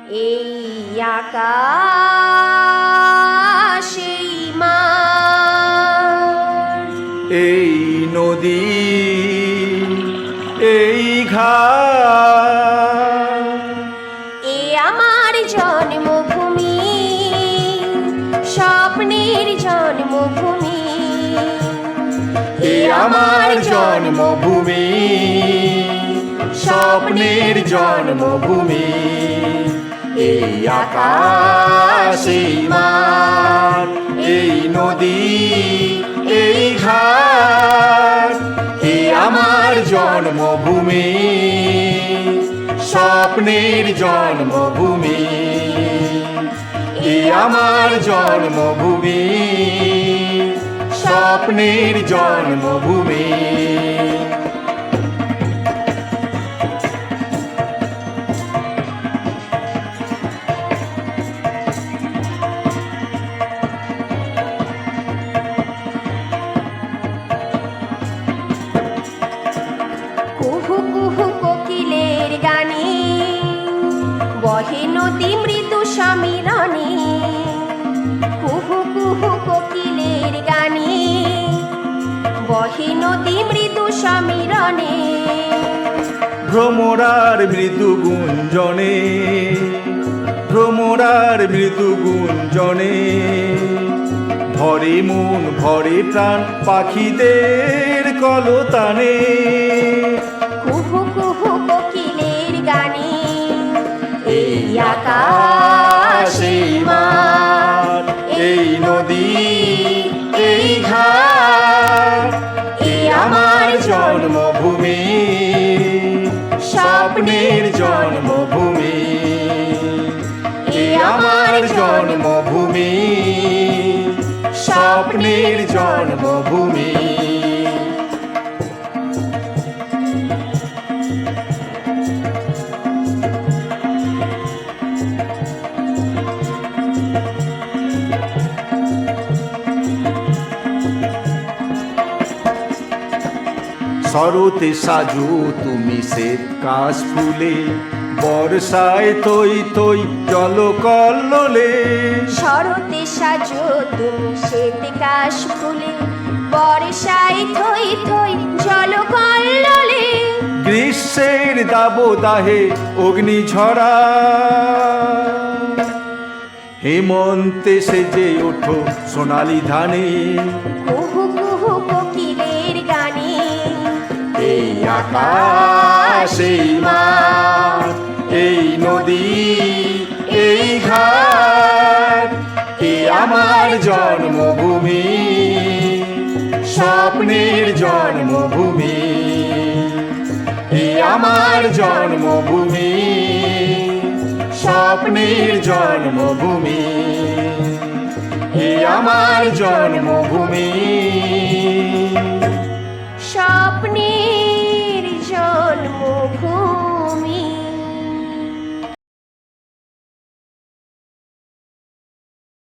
এই আকাশ এই মাঠ, এই নদী এই ঘাট, এ আমার জন্মভূমি, স্বপ্নের জন্মভূমি। এ আমার জন্মভূমি, স্বপ্নের জন্মভূমি। এই আকাশ এই মাঠ, এই নদী এই ঘাট, এ আমার জন্মভূমি, স্বপ্নের জন্মভূমি। এ আমার জন্মভূমি, স্বপ্নের জন্মভূমি। কুহু কুহু কোকিলের গানে বহে নদী মৃদু সমীরণে। কুহু কুহু কোকিলের গানে বহে নদী মৃদু সমীরণে। ভ্রমরার মৃদু গুঞ্জনে, ভ্রমরার মৃদু গুঞ্জনে, ভরে মন ভরে প্রাণ পাখিদের কলতানে। কুহু কুহু কোকিলের গানে এই আকাশ এই মাঠ, এই নদী এই ঘাট, এ আমার জন্মভূমি, স্বপ্নের জন্মভূমি। এ আমার জন্মভূমি, স্বপ্নের জন্মভূমি। শরতে সাজু তুমি শ্বেত কাশ ফুলে, বর্ষায় থই থই জল কল্লোলে। শরতে সাজো তুমি শ্বেত কাশ ফুলে, বর্ষায় থই থই জল কল্লোলে। গ্রীষ্মের দাবদাহে অগ্নিঝরা, হেমন্তে সেজে ওঠো সোনালি ধানে। কুহু কুহু কোকিলের গানে এই আকাশ এই মাঠ, এই নদী এই ঘাট, এ আমার জন্মভূমি, স্বপ্নের জন্মভূমি। এ আমার জন্মভূমি, স্বপ্নের জন্মভূমি। এ আমার জন্মভূমি,